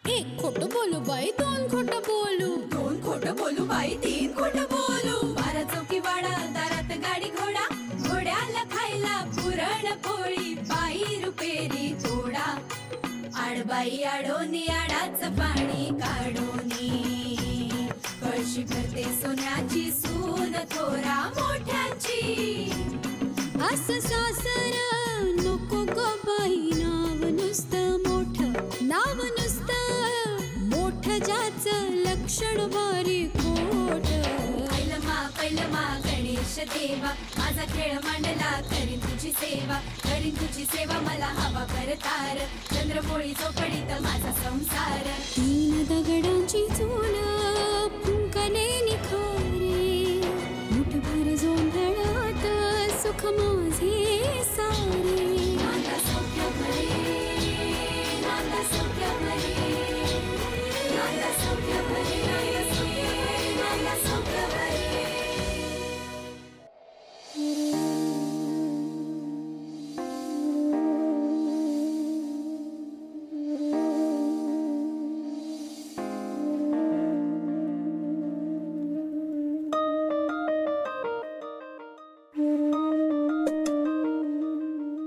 एक खोटं बोलू बाई, दोन खोटं बोलू, दोन खोटं बोलू बाई, तीन खोटं बोलू. 12 चौकी वाडा, दारात गाडी घोडा, घोड्याला खायला पुरण पोळी, बाई रुपेरी थोडा. आडबाई आडोनी आडाच पाणी काढोनी, कळशी भरते सोन्याची सून थोरा मोठ्याची. असं सासर नको ग बाई, नाव नुसतं मोठं, नाव नुसतं मोठं, ज्याचं लक्षण बारी खोट. पैलमा गणेश देवा, माझा खेळ मांडला, करीन तुझी सेवा, करीन तुझी सेवा, मला हवा करतार, चंद्रपोळी चौकडीत माझा संसार. 3 दगडांची चूल फुंकले निखारे, मुठभर जोंधळात सुख माझे सारे. नांदा सौख्य भरे, नांदा सौख्य भरे, नांदा सौख्य भरे, नांदा सौख्य भरे.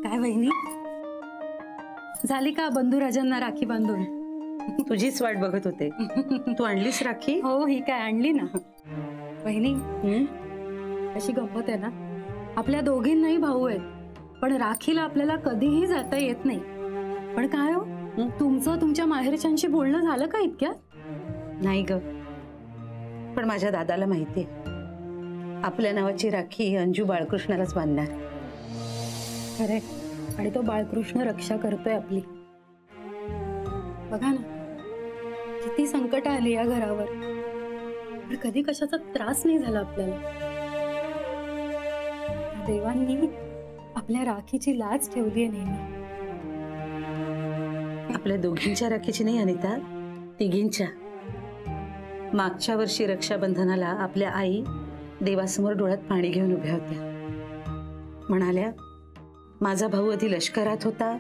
काय वहिनी, झाली का बंधुराजांना राखी बांधून? तुझीच वाट बघत होते. तू आणलीस राखी? हो, ही काय आणली ना. वहिनी, अशी गंमत आहे ना, आपल्या दोघींनाही भाऊ आहेत, पण राखीला आपल्याला कधीही जाता येत नाही. पण काय हो, तुमचं तुमच्या माहेरच्यांशी बोलणं झालं का इतक्यात? नाही ग, पण माझ्या दादाला माहितीये आपल्या नावाची राखी अंजू बाळकृष्णालाच बांधणार. खरे, आणि तो बाळकृष्ण रक्षा करतोय आपली. बघा ना, किती संकट आली या घरावर, पण कधी कशाचा त्रास नाही झाला आपल्याला. देवांनी आपल्या राखीची लाज ठेवली आहे नेहमी. आपल्या दोघींच्या राखीची नाही अनिता, तिघींच्या. मागच्या वर्षी रक्षाबंधनाला आपल्या आई देवासमोर डोळ्यात पाणी घेऊन उभ्या होत्या. म्हणाल्या, माझा भाऊ आधी लष्करात होता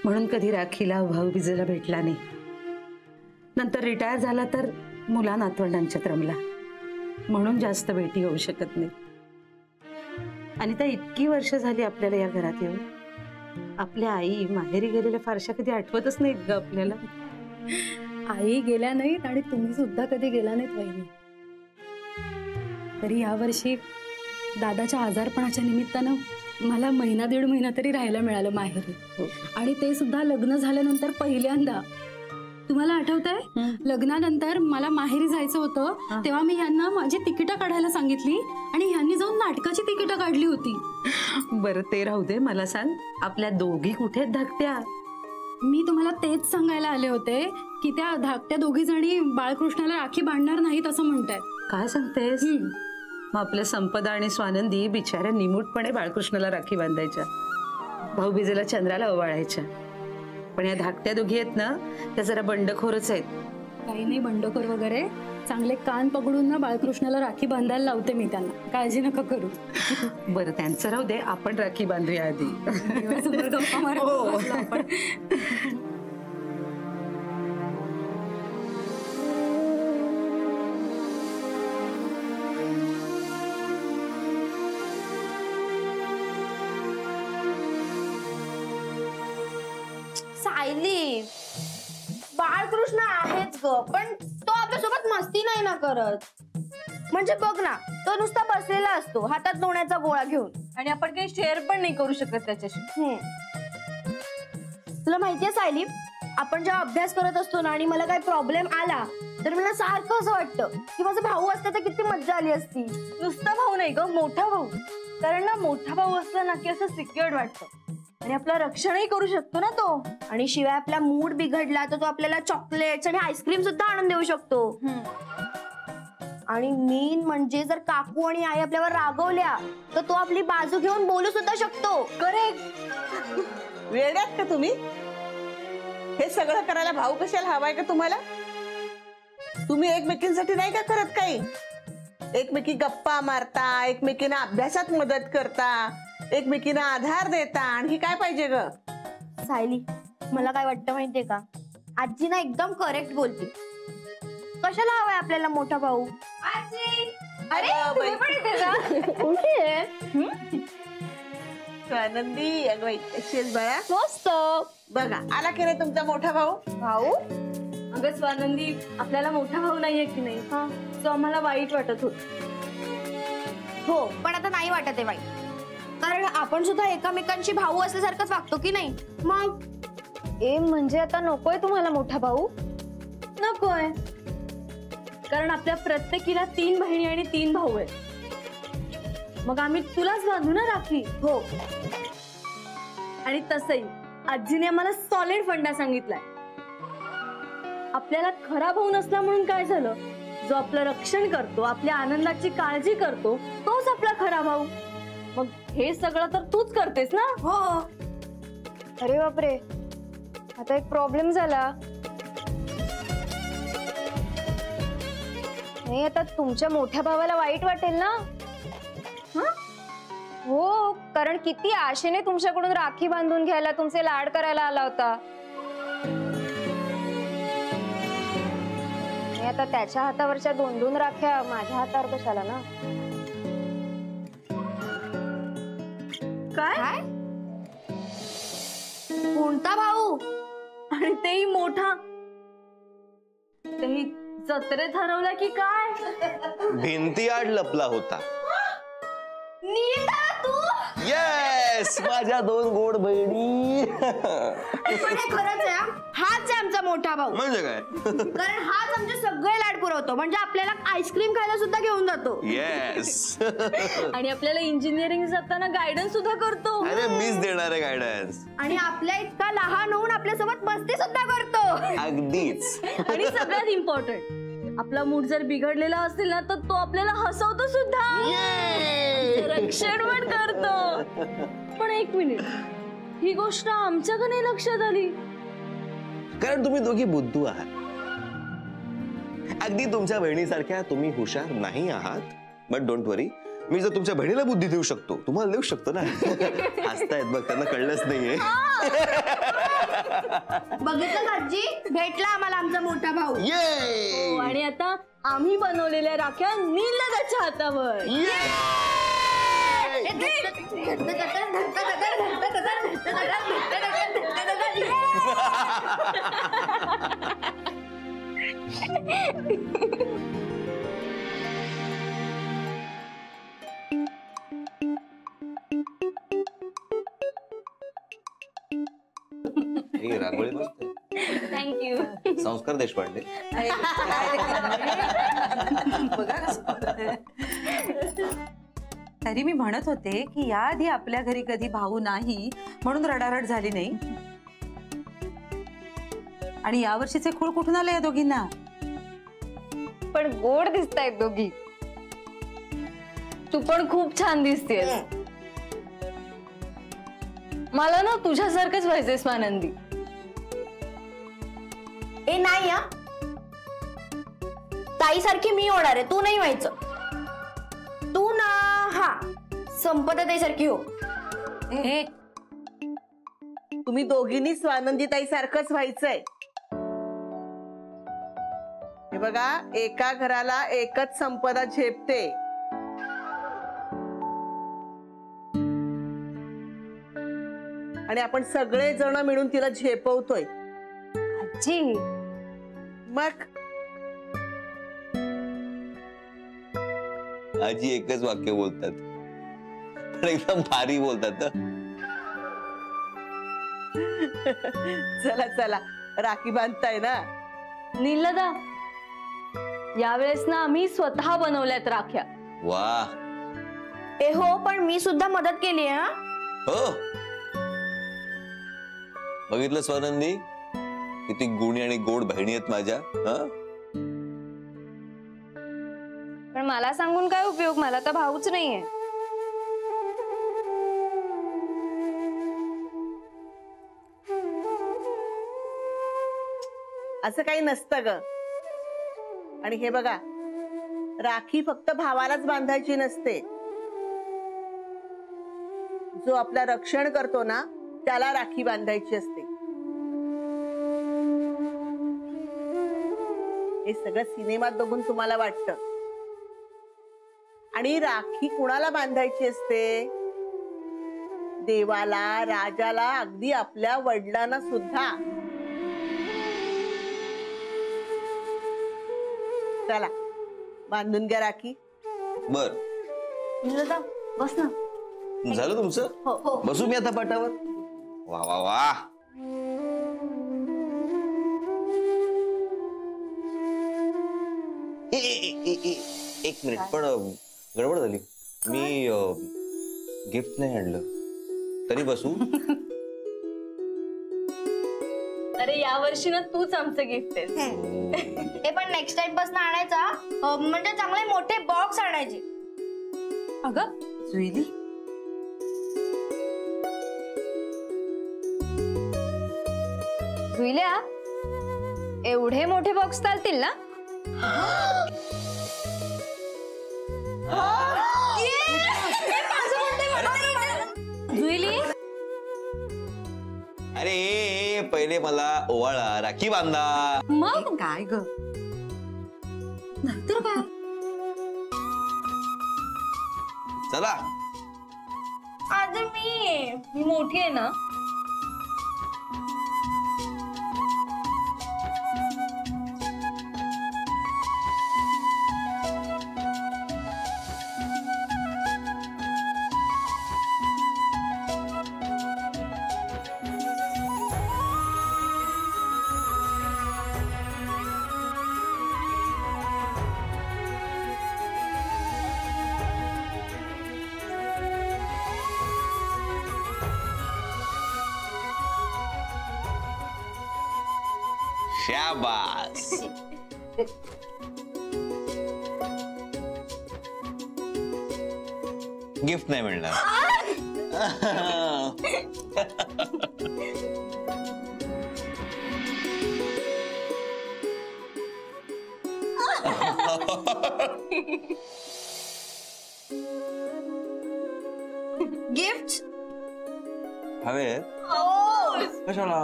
म्हणून कधी राखीला भाऊबीजेला भेटला नाही, नंतर रिटायर झाला तर मुला नातवंडांच्यात रमला, म्हणून जास्त भेटी होऊ शकत नाही. आणि त्या इतकी वर्ष झाली आपल्याला या घरात येऊन, आपल्या आई माहेरी गेलेल्या फारशा कधी आठवतच नाहीत ग आपल्याला. आई गेल्या नाहीत आणि तुम्ही सुद्धा कधी गेला नाहीत वहिनी. तरी यावर्षी दादाच्या आजारपणाच्या निमित्तानं मला 1.5 महिना तरी राहायला मिळालं माहेरी. आणि ते सुद्धा लग्न झाल्यानंतर पहिल्यांदा. तुम्हाला आठवतंय, लग्नानंतर मला माहेरी जायचं होतं तेव्हा मी ह्यांना माझी तिकीट काढायला सांगितली आणि ह्यांनी जाऊन नाटकाची तिकीट काढली होती. बरं ते राहू दे, मला सांग, आपल्या दोघी कुठे धाकट्या? मी तुम्हाला तेच सांगायला आले होते की त्या धाकट्या दोघी जणी बाळकृष्णाला राखी बांधणार नाहीत असं म्हणतायत. काय सांगतेस? मग आपल्या संपदा आणि स्वानंदी बिचाऱ्या निमूटपणे बाळकृष्णाला राखी बांधायच्या, भाऊबीजेला चंद्राला ओवाळायच्या. पण या धाकट्या दोघी आहेत ना, त्या जरा बंडखोरच आहेत. काही नाही बंडखोर वगैरे, चांगले कान पकडून ना बाळकृष्णाला राखी बांधायला लावते मी त्यांना, काळजी नका करू. बरं त्यांचं राहू दे, आपण राखी बांधूया आधी. सायली, बाळकृष्ण आहेच ग, पण तो आपल्यासोबत मस्ती नाही ना करत. म्हणजे बघ ना, तो नुसता बसलेला असतो हातात लोण्याचा गोळा घेऊन, आणि आपण काही शेअर पण नाही करू शकत त्याच्याशी. तुला माहितीये सायली, आपण जेव्हा अभ्यास करत असतो ना आणि मला काही प्रॉब्लेम आला तर मला सारखं असं वाटतं की माझा भाऊ असता तर किती मज्जा आली असती. नुसता भाऊ नाही ग, मोठा भाऊ. कारण ना मोठा भाऊ असला ना की असं सिक्युअर्ड वाटतं आणि आपलं रक्षणही करू शकतो ना तो. आणि शिवाय आपला मूड बिघडला तर तो आपल्याला चॉकलेट्स आणि आईस्क्रीम सुद्धा आणून देऊ शकतो. आणि मेन म्हणजे जर काकू आणि आई आपल्यावर रागवल्या तर तो आपली बाजू घेऊन बोलू सुद्धा शकतो. करेक्ट. वेड्यात का तुम्ही? हे सगळं करायला भाऊ कशाला हवाय का तुम्हाला? तुम्ही एकमेकींसाठी नाही का करत काही? एकमेकी गप्पा मारता, एकमेकींना अभ्यासात मदत करता, एकमेकींना आधार देता, आणि काय पाहिजे ग? सायली, मला काय वाटतं माहितीये का, आजी ना एकदम करेक्ट बोलते. कशाला हवाय आपल्याला मोठा भाऊ? आजी अरे तुम्ही पण इथे जा. कुठे आहे? स्वानंदी अगं बाई, कशी आहेस बाळा? मस्त. बघा आला की नाही तुमचा मोठा भाऊ. भाऊ अगं स्वानंदी, आपल्याला मोठा भाऊ नाहीये की नाही, तो आम्हाला वाईट वाटत होत. हो पण आता नाही वाटत आहे वाईट, कारण आपण सुद्धा एकमेकांशी भाऊ असल्यासारखंच वागतो की नाही. मग म्हणजे आता नकोय तुम्हाला मोठा भाऊ? नकोय, कारण आपल्या प्रत्येकीला 3 बहिणी आणि 3 भाऊ आहेत. मग आम्ही तुलाच बांधू ना राखी. हो. आणि तसंही आजीने आम्हाला सॉलिड फंडा सांगितलाय. आपल्याला खरा भाऊ नसला म्हणून काय झालं, जो आपलं रक्षण करतो, आपल्या आनंदाची काळजी करतो, तोच आपला खरा भाऊ. मग हे सगळं तर तूच करतेस ना. हो. अरे बापरे, आता एक प्रॉब्लेम झाला. नाही आता तुमच्या मोठ्या भावाला वाईट वाटेल ना. हो, कारण किती आशेने तुमच्याकडून राखी बांधून घ्यायला, तुमचे लाड करायला आला होता. आता त्याच्या हातावरच्या 2-2 राख्या माझ्या हातावर कशाला ना. काय? कोणता भाऊ? आणि तेही मोठा, तेही जत्रेत हरवला की काय? भिंती आड लपला होता. नीता तू? येस, माझ्या 2 गोड बहिणी. पण हे खरंच आहे, हाच आहे आमचा मोठा भाऊ. म्हणजे काय? कारण हाच आमचे सगळे लाड पुरवतो, म्हणजे आपल्याला आईस्क्रीम खायला सुद्धा घेऊन जातो. येस. आणि आपल्याला इंजिनिअरिंग जाताना गायडन्स सुद्धा करतो. अरे मीच देणार आहे गायडन्स. आणि आपल्या इतका लहान होऊन आपल्यासोबत मस्ती सुद्धा करतो. अगदीच. आणि सगळ्यात इम्पॉर्टंट, आपला मूड जर बिघडलेला असेल ना, तर तो आपल्याला हसवतो सुद्धा, रक्षण पण करतो. पण एक मिनिट, ही गोष्ट आमच्या का नाही लक्षात आली? कारण तुम्ही दोघी बुद्धू आहात. अगदी तुमच्या बहिणीसारख्या तुम्ही हुशार नाही आहात. बट डोंट वरी, मी जर तुमच्या बहिणीला बुद्धी देऊ शकतो, तुम्हाला देऊ शकतो ना. हसतायत बघ, त्यांना कळलंच नाहीये. बघितलं आजी, भेटला आम्हाला आमचा मोठा भाऊ. ये. आणि आता आम्ही बनवलेल्या राख्या नीलदाच्या हातावर. ही रांगोळी मस्त आहे. थँक्यू. संस्कार देशपांडे. तरी मी म्हणत होते की याआधी आपल्या घरी कधी भाऊ नाही म्हणून रडारड झाली नाही. आणि यावर्षीचे खूळ कुठून आले या दोघींना? पण गोड दिसतायत दोघी. तू पण खूप छान दिसतेस. मला ना तुझ्यासारखंच व्हायचंय स्वानंदी. ए नाही हा, ताई सारखी मी होणार आहे, तू नाही व्हायचं. तू ना हा संपदा ताई सारखी हो. हे तुम्ही दोघींनी स्वानंदीताई सारखंच व्हायचंय. हे बघा, एका घराला एकच संपदा झेपते. आणि आपण सगळे जण मिळून तिला झेपवतोय. आजी मग आजी एकच वाक्य बोलतात, पण एकदम भारी बोलतात. चला चला, राखी बांधताय ना. नीलदा, यावेळेस ना आम्ही स्वतः बनवल्यात राख्या. वा. ए हो, पण मी सुद्धा मदत केली आहे. हो, बघितलं स्वानंदी, किती गुणी आणि गोड बहिणी आहेत माझ्या. पण मला सांगून काय उपयोग, मला तर भाऊच नाहीये. असं काही नसतं ग. आणि हे बघा, राखी फक्त भावालाच बांधायची नसते. जो आपलं रक्षण करतो ना, त्याला राखी बांधायची असते. हे सगळं सिनेमात बघून तुम्हाला वाटतं. आणि राखी कुणाला बांधायची असते? देवाला, राजाला, अगदी आपल्या वडिलांना सुद्धा. चला बांधून घ्या राखी. बर दादा बस ना. झालं तुमचं? हो. बसू मी आता पाटावर. वा वा वा. एक मिनिट, पण गडबड झाली. मी गिफ्ट नाही आणलं, तरी बसू? अरे या वर्षी ना तूच आमचं गिफ्ट आहे. हे पण नेक्स्ट टाइम पासून आणायचा, म्हणजे चांगले मोठे बॉक्स आणायचे. अगं जुईली, जुईल्या, एवढे मोठे बॉक्स चालतील ना? जुईली, अरे पहिले मला ओवाळा, राखी बांधा. मग काय ग? नंतर काय? चला. आज मी मोठी आहे ना. शाबास. गिफ्ट नाही मिळणार. गिफ्ट हवे कशाला?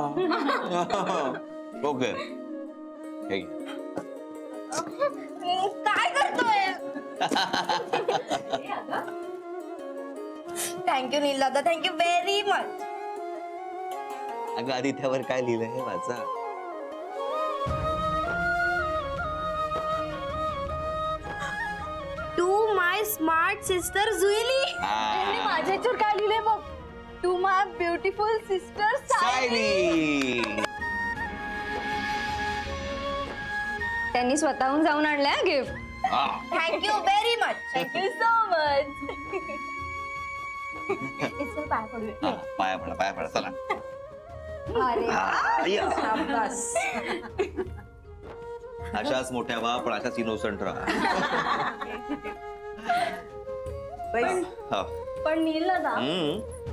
ओके, काय करतोय? थँक्यू नील दादा, थँक्यू व्हेरी मच. अगं आधी त्यावर काय लिहिलंय हे वाचा. To my smart sister Juili. माझ्याच्यावर काय लिहिलंय बघ? To my beautiful sister Sayali. त्यांनी स्वतःहून जाऊन आणलंय gift. Thank you very much. Thank you so much. पाया पडा चला. अशाच मोठ्या व्हा, पण अशाच इनोसंट राहा. पण नील दादा,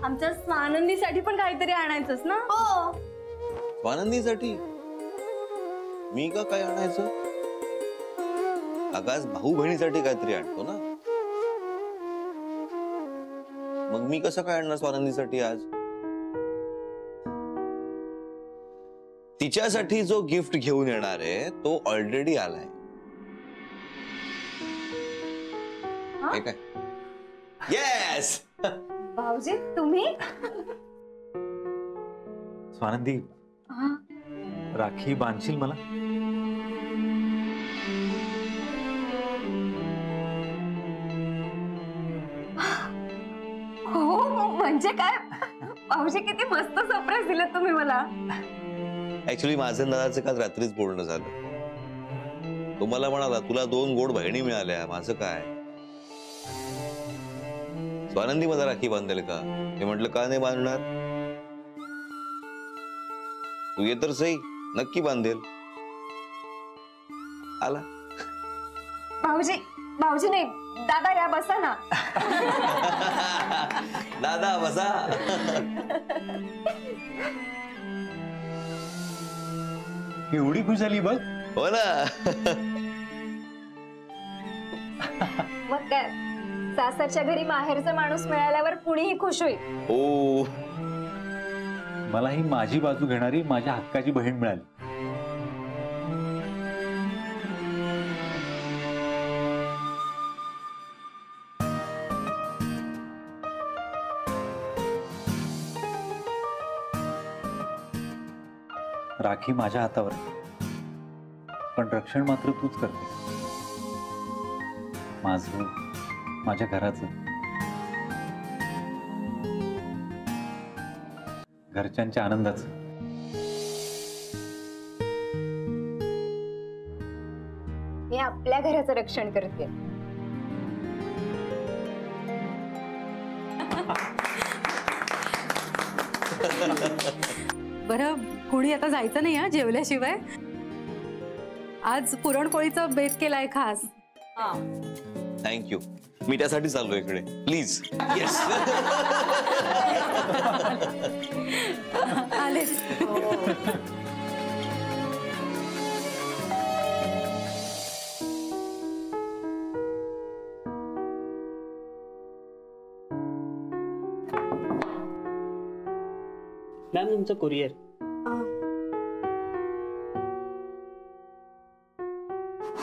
आमच्या स्वानंदीसाठी पण काहीतरी आणायचंच ना? हो. स्वानंदीसाठी मी का काय आणायचं? आकाश भाऊ बहिणीसाठी काहीतरी आणतो ना. मग मी कसं काय आणणार स्वानंदीसाठी आज? तिच्यासाठी जो गिफ्ट घेऊन येणार आहे तो ऑलरेडी आलाय. हे काय? येस. भाऊजी तुम्ही? स्वानंदी, राखी बांधशील मला? हो, म्हणजे काय भाऊजी, किती मस्त सरप्राईज दिलं तुम्ही मला. ऍक्च्युली माझं दादाचं काल रात्रीच बोलणं झालं. तो मला म्हणाला तुला 2 गोड बहिणी मिळाल्या, माझं काय? स्वानंदी मला राखी बांधेल का? मी म्हटलं का नाही बांधणार, तू ये तर सही, नक्की बांधेल. आला. भाऊजी नाही दादा, या बसा ना. दादा बसा. एवढी खुश झाली बघ. हो ना. मग काय, सासरच्या घरी माहेरचा माणूस मिळाल्यावर कुणीही खुश होईल. हो. मला ही माझी बाजू घेणारी माझ्या हक्काची बहीण मिळाली. राखी माझ्या हातावर आहे. पण रक्षण मात्र तूच करते, माझं, माझ्या घराचं, घरच्यांच्या आनंदाचं. मी आपल्या घराचं रक्षण करते. बरं, कोणी आता जायचं नाही हा जेवल्याशिवाय. आज पुरणपोळीचा बेत केलाय खास. थँक्यू. मी त्यासाठी चाललो इकडे. प्लीज. येस. आले. मॅम तुमचं कुरिअर.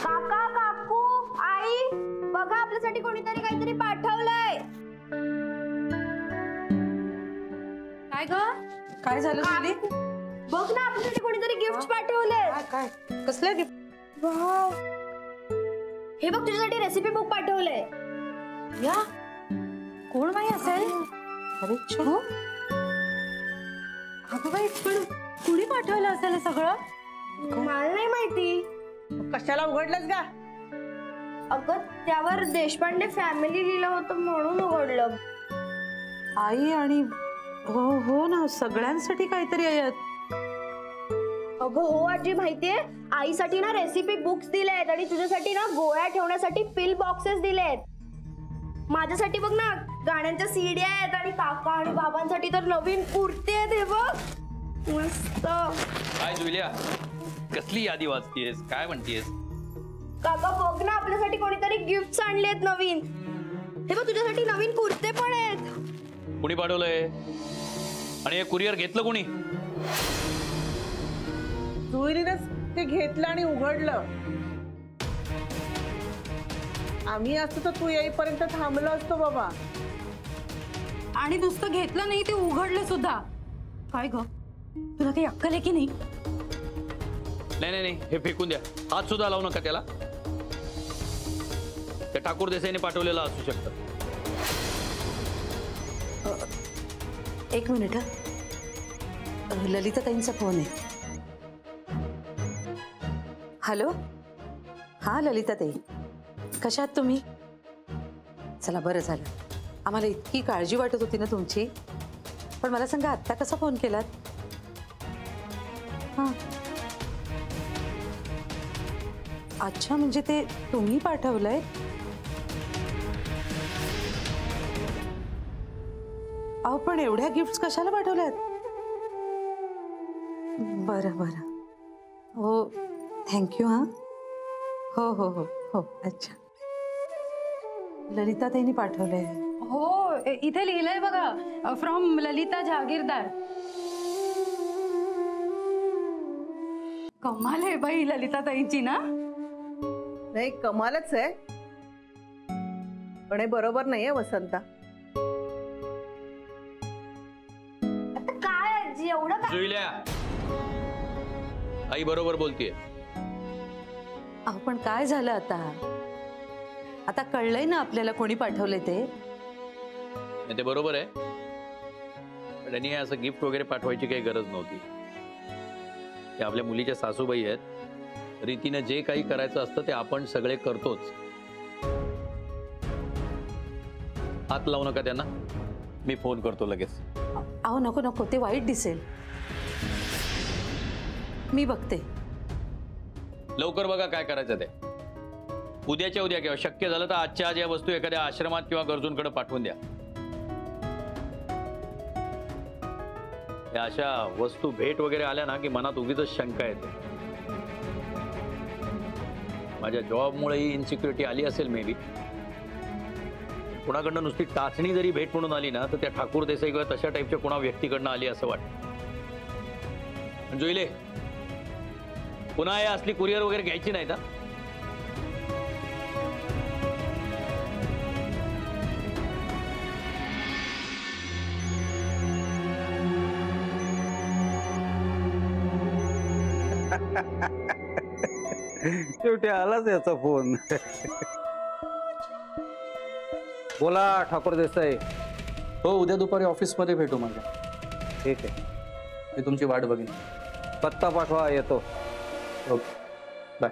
काका, काकू, आई, बघा आपल्यासाठी कोणीतरी काहीतरी पाठवलंय. काय ग? काय झालं तुली? बघ ना, आपल्यासाठी कोणीतरी गिफ्ट पाठवलंय. काय कसलं गिफ्ट? वाव, हे बघ तुझ्यासाठी रेसिपी बुक पाठवलंय. या कोण बाई असेल? अरे छो, अगं बाई, पण कुणी पाठवलं असेल हे सगळं? मला नाही माहिती. कशाला उघडलंस का? अगं त्यावर देशपांडे फॅमिली लिहिलं होतं म्हणून उघडलं. आई आणि हो हो ना, सगळ्यांसाठी काहीतरी आहे. अगं हो आजी, माहितीये, आईसाठी ना रेसिपी बुक्स दिलेत आणि तुझ्यासाठी ना गोळ्या ठेवण्यासाठी पिल बॉक्सेस दिलेत. माझ्यासाठी बघ ना गाण्यांच्या सीडी आहेत आणि काका आणि बाबांसाठी तर नवीन कुर्ती आहेत. हे बघ मस्त. काय जुलिया, कसली यादी वाचतीयस? काय म्हणतीयस? काका बघ ना, आपल्यासाठी कोणीतरी गिफ्ट आणलेत नवीन. हे बघ तुझ्यासाठी नवीन कुर्ते पण आहेत. कुणी पाठवलंय आणि हे कुरिअर घेतलं कोणी? जुईरीनच ते घेतलं आणि उघडलं. आम्ही असतो तर तू येईपर्यंत थांबलो असतो बाबा. आणि नुसतं घेतलं नाही, ते उघडलं सुद्धा. काय ग, तुला काही अक्कल आहे की नाही? नाही नाही नाही, हे फेकून द्या. हात सुद्धा लावू नका त्याला. ते ठाकूर देसाईने पाठवलेलं असू शकतं. एक मिनिट हा. ललिताताईंचा फोन आहे. हॅलो. हा ललिताताई, कशा आहात तुम्ही? चला बरं झालं. आम्हाला इतकी काळजी वाटत होती ना तुमची. पण मला सांगा, आत्ता कसा फोन केलात? हां, अच्छा, म्हणजे ते तुम्ही पाठवलंय? अहो पण एवढ्या गिफ्ट्स कशाला पाठवल्यात? बरं बरं, हो थँक्यू. हां, हो हो हो हो, अच्छा. ललिताताईंनी पाठवलंय. हो, इथे लिहिलंय बघा, फ्रॉम ललिता जहागीरदार. कमाल आहे बाई ललिताताईंची ना. नाही, कमालच आहे. पण हे बरोबर नाहीये वसंता. आता काय आजी एवढं काय? जुलिया, आई बरोबर बोलतीये. अहो पण काय झालं आता? आता कळलंय ना आपल्याला कोणी पाठवलंय ते. ते बरोबर आहे. त्यांनी असं गिफ्ट वगैरे पाठवायची काही गरज नव्हती. ते आपल्या मुलीच्या सासूबाई आहेत. रीतीने जे काही करायचं असतं ते आपण सगळे करतोच. हात लावू नका त्यांना. मी फोन करतो लगेच. अहो नको नको, ते वाईट दिसेल. मी बघते. लवकर बघा काय करायचं ते. उद्याच्या उद्या किंवा शक्य झालं तर आजच्या आज या वस्तू एखाद्या आश्रमात किंवा गरजूंकडे पाठवून द्या. या अशा वस्तू भेट वगैरे आल्या ना की मनात उगीच शंका येते. माझ्या जॉबमुळे ही इन्सिक्युरिटी आली असेल मे बी. कुणाकडनं नुसती टाचणी जरी भेट म्हणून आली ना तर त्या ठाकूर देसाई किंवा तशा टाईपच्या कुणा व्यक्तीकडनं आली असं वाटतं. जोईले, पुन्हा या असली कुरिअर वगैरे घ्यायची नाही ना. शेवटी आलाच याचा फोन. बोला ठाकूर देसाई. हो, उद्या दुपारी ऑफिसमध्ये भेटू माझ्या. ठीक आहे, मी तुमची वाट बघेन. पत्ता पाठवा, येतो. Okay, bye.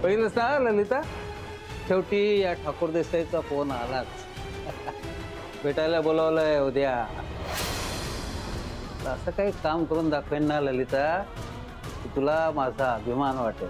पहिलं सांग ललिता, शेवटी या ठाकूर देसाईचा फोन आलाच. भेटायला बोलावलंय उद्या. असं काही काम करून दाखवेन ना ललिता, की तुला माझा अभिमान वाटेल.